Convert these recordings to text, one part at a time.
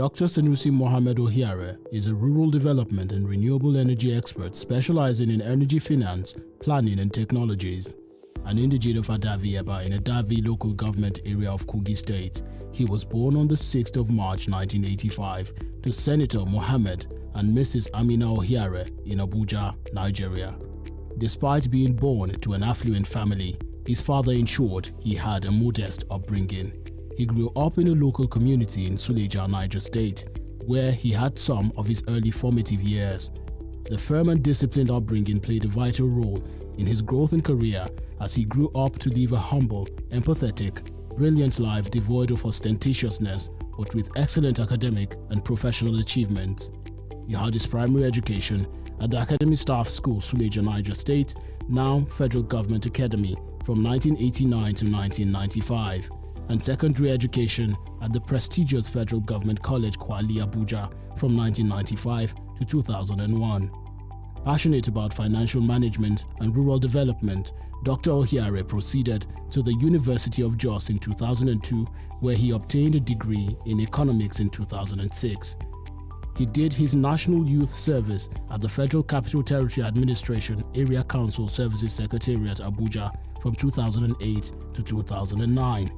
Dr. Sanusi Mohammed Ohiare is a rural development and renewable energy expert specializing in energy finance, planning and technologies. An indigene of Adavi-Eba in Adavi local government area of Kogi State, he was born on the 6th of March 1985 to Senator Mohammed and Mrs. Amina Ohiare in Abuja, Nigeria. Despite being born to an affluent family, his father ensured he had a modest upbringing. He grew up in a local community in Suleja, Niger State, where he had some of his early formative years. The firm and disciplined upbringing played a vital role in his growth and career as he grew up to live a humble, empathetic, brilliant life devoid of ostentatiousness but with excellent academic and professional achievements. He had his primary education at the Academy Staff School, Suleja, Niger State, now Federal Government Academy, from 1989 to 1995, and secondary education at the prestigious Federal Government College, Kwali, Abuja, from 1995 to 2001. Passionate about financial management and rural development, Dr. Ohiare proceeded to the University of Jos in 2002, where he obtained a degree in economics in 2006. He did his National Youth Service at the Federal Capital Territory Administration Area Council Services Secretariat, Abuja, from 2008 to 2009.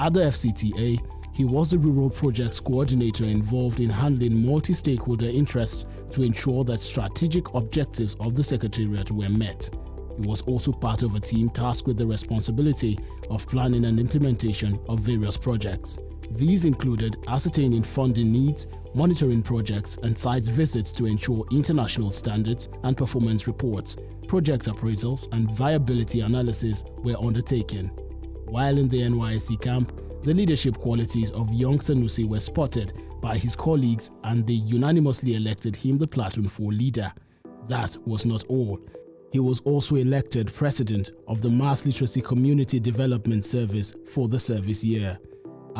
At the FCTA, he was the Rural Projects Coordinator involved in handling multi-stakeholder interests to ensure that strategic objectives of the Secretariat were met. He was also part of a team tasked with the responsibility of planning and implementation of various projects. These included ascertaining funding needs, monitoring projects and site visits to ensure international standards and performance reports, project appraisals and viability analysis were undertaken. While in the NYSC camp, the leadership qualities of young Sanusi were spotted by his colleagues and they unanimously elected him the Platoon 4 leader. That was not all. He was also elected president of the Mass Literacy Community Development Service for the service year.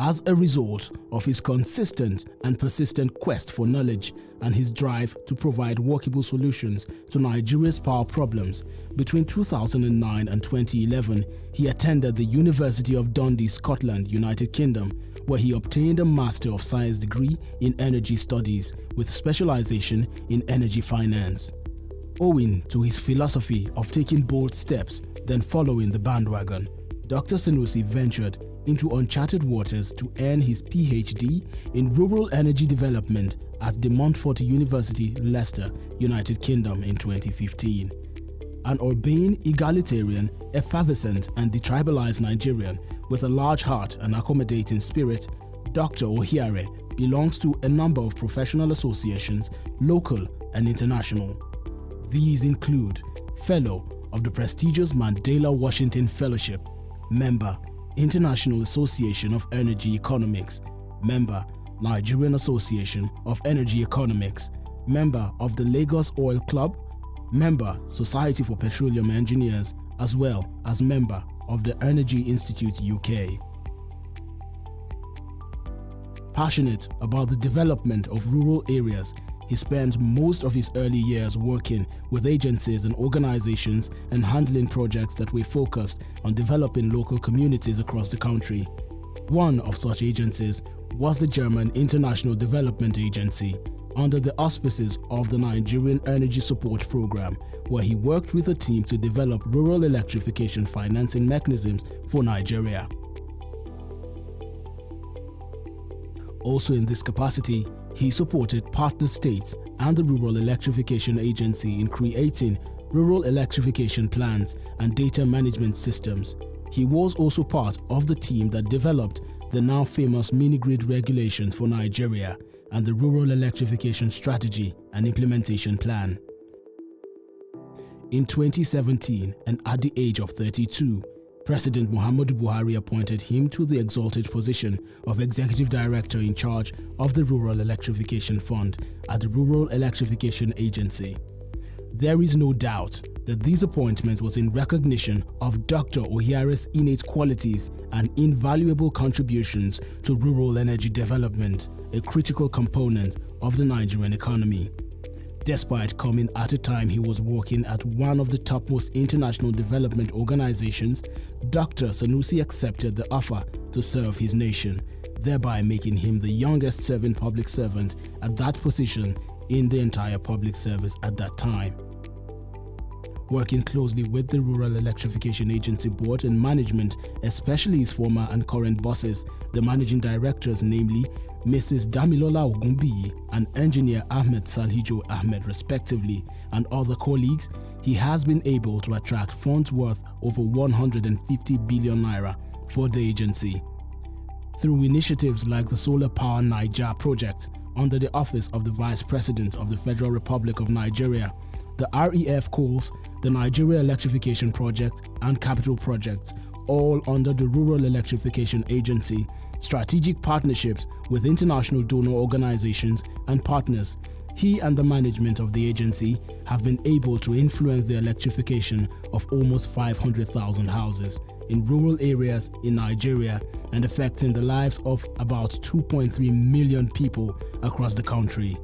As a result of his consistent and persistent quest for knowledge and his drive to provide workable solutions to Nigeria's power problems, between 2009 and 2011, he attended the University of Dundee, Scotland, United Kingdom, where he obtained a Master of Science degree in Energy Studies with specialization in energy finance. Owing to his philosophy of taking bold steps, then following the bandwagon, Dr. Sanusi ventured into uncharted waters to earn his PhD in Rural Energy Development at De Montfort University, Leicester, United Kingdom in 2015. An urbane, egalitarian, effervescent and detribalized Nigerian with a large heart and accommodating spirit, Dr. Ohiare belongs to a number of professional associations, local and international. These include Fellow of the prestigious Mandela Washington Fellowship, Member, International Association of Energy Economics, Member, Nigerian Association of Energy Economics, Member of the Lagos Oil Club, Member, Society for Petroleum Engineers, as well as Member of the Energy Institute UK. Passionate about the development of rural areas, he spent most of his early years working with agencies and organizations and handling projects that were focused on developing local communities across the country. One of such agencies was the German International Development Agency, under the auspices of the Nigerian Energy Support Program, where he worked with a team to develop rural electrification financing mechanisms for Nigeria. Also in this capacity, he supported partner states and the Rural Electrification Agency in creating rural electrification plans and data management systems. He was also part of the team that developed the now famous mini-grid regulations for Nigeria and the Rural Electrification Strategy and Implementation Plan. In 2017, and at the age of 32, President Muhammadu Buhari appointed him to the exalted position of Executive Director in charge of the Rural Electrification Fund at the Rural Electrification Agency. There is no doubt that this appointment was in recognition of Dr. Ohiare's innate qualities and invaluable contributions to rural energy development, a critical component of the Nigerian economy. Despite coming at a time he was working at one of the topmost international development organizations, Dr. Sanusi accepted the offer to serve his nation, thereby making him the youngest serving public servant at that position in the entire public service at that time. Working closely with the Rural Electrification Agency Board and management, especially his former and current bosses, the managing directors, namely Mrs. Damilola Ogunbiyi and engineer Ahmed Salhijo Ahmed respectively, and other colleagues, he has been able to attract funds worth over 150 billion naira for the agency. Through initiatives like the Solar Power Naija project under the office of the Vice President of the Federal Republic of Nigeria, the REF calls the Nigeria Electrification Project and Capital Project, all under the Rural Electrification Agency, strategic partnerships with international donor organizations and partners, he and the management of the agency have been able to influence the electrification of almost 500,000 houses in rural areas in Nigeria and affecting the lives of about 2.3 million people across the country.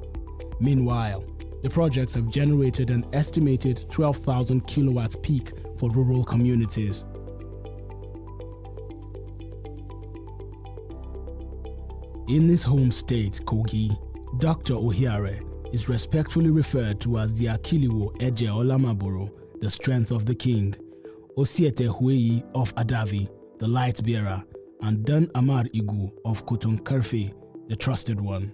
Meanwhile, the projects have generated an estimated 12,000 kilowatts peak for rural communities. In his home state, Kogi, Dr. Ohiare is respectfully referred to as the Akiliwo Eje Olamaboro, the strength of the king, Osiete Hueyi of Adavi, the light bearer, and Dan Amar Igu of Kotun Karfe, the trusted one.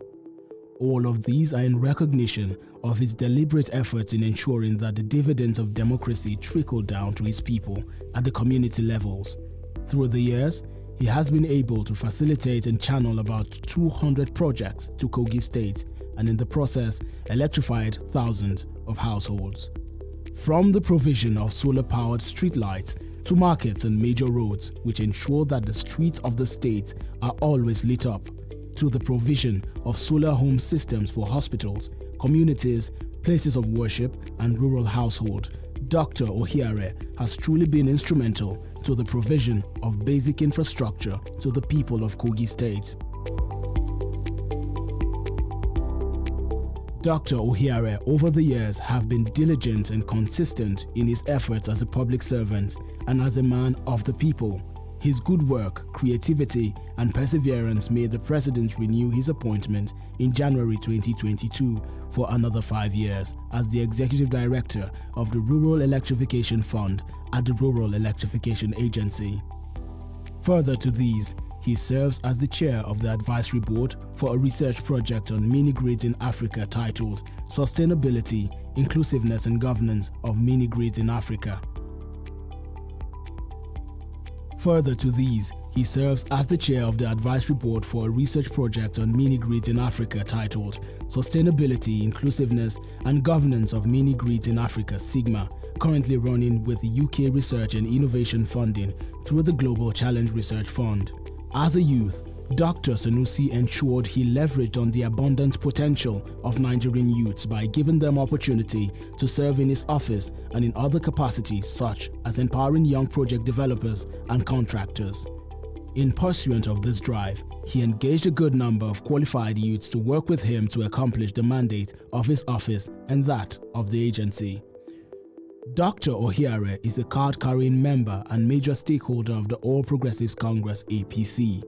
All of these are in recognition of his deliberate efforts in ensuring that the dividends of democracy trickle down to his people at the community levels. Through the years, he has been able to facilitate and channel about 200 projects to Kogi State and in the process electrified thousands of households. From the provision of solar-powered streetlights to markets and major roads which ensure that the streets of the state are always lit up, to the provision of solar home systems for hospitals, communities, places of worship, and rural households, Dr. Ohiare has truly been instrumental to the provision of basic infrastructure to the people of Kogi State. Dr. Ohiare over the years have been diligent and consistent in his efforts as a public servant and as a man of the people. His good work, creativity, and perseverance made the President renew his appointment in January 2022 for another 5 years as the Executive Director of the Rural Electrification Fund at the Rural Electrification Agency. Further to these, he serves as the chair of the advisory board for a research project on mini-grids in Africa titled Sustainability, Inclusiveness and Governance of Mini-Grids in Africa. Further to these, he serves as the chair of the advisory board for a research project on mini-grids in Africa titled Sustainability, Inclusiveness and Governance of Mini-Grids in Africa (SIGMA), currently running with UK Research and Innovation funding through the Global Challenge Research Fund. As a youth, Dr. Sanusi ensured he leveraged on the abundant potential of Nigerian youths by giving them opportunity to serve in his office and in other capacities such as empowering young project developers and contractors. In pursuant of this drive, he engaged a good number of qualified youths to work with him to accomplish the mandate of his office and that of the agency. Dr. Ohiare is a card-carrying member and major stakeholder of the All Progressives Congress (APC).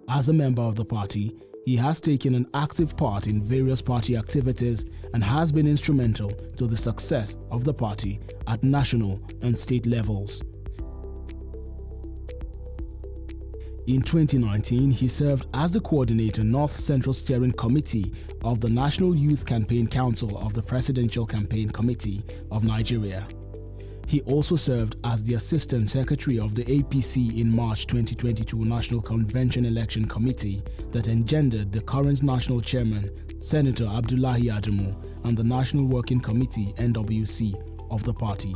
As a member of the party, he has taken an active part in various party activities and has been instrumental to the success of the party at national and state levels. In 2019, he served as the coordinator North Central Steering Committee of the National Youth Campaign Council of the Presidential Campaign Committee of Nigeria. He also served as the Assistant Secretary of the APC in March 2022 National Convention Election Committee that engendered the current National Chairman, Senator Abdullahi Adamu, and the National Working Committee (NWC) of the party.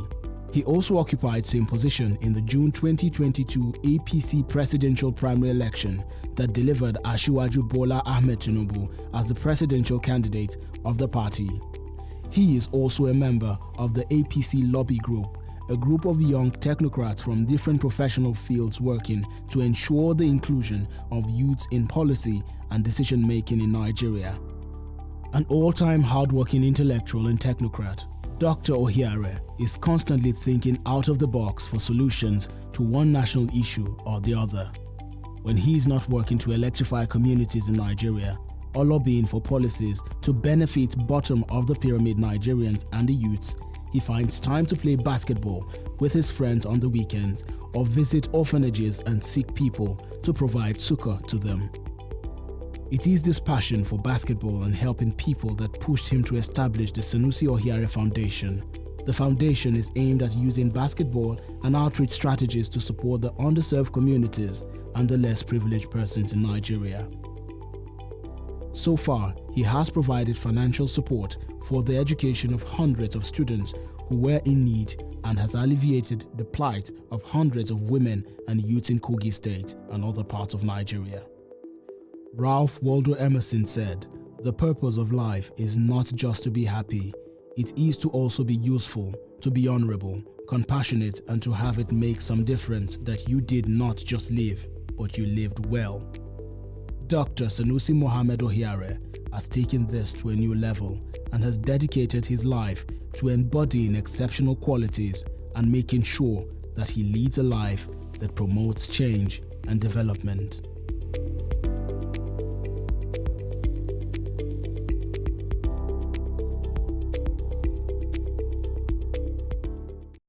He also occupied same position in the June 2022 APC presidential primary election that delivered Asiwaju Bola Ahmed Tinubu as the presidential candidate of the party. He is also a member of the APC Lobby Group, a group of young technocrats from different professional fields working to ensure the inclusion of youths in policy and decision-making in Nigeria. An all-time hard-working intellectual and technocrat, Dr. Ohiare is constantly thinking out of the box for solutions to one national issue or the other. when he's not working to electrify communities in Nigeria or lobbying for policies to benefit bottom of the pyramid Nigerians and the youths, he finds time to play basketball with his friends on the weekends or visit orphanages and sick people to provide succor to them. It is this passion for basketball and helping people that pushed him to establish the Sanusi Ohiare Foundation. The foundation is aimed at using basketball and outreach strategies to support the underserved communities and the less privileged persons in Nigeria. So far, he has provided financial support for the education of hundreds of students who were in need and has alleviated the plight of hundreds of women and youth in Kogi State and other parts of Nigeria. Ralph Waldo Emerson said, "The purpose of life is not just to be happy. It is to also be useful, to be honorable, compassionate, and to have it make some difference that you did not just live, but you lived well." Dr. Sanusi Mohammed Ohiare has taken this to a new level and has dedicated his life to embodying exceptional qualities and making sure that he leads a life that promotes change and development.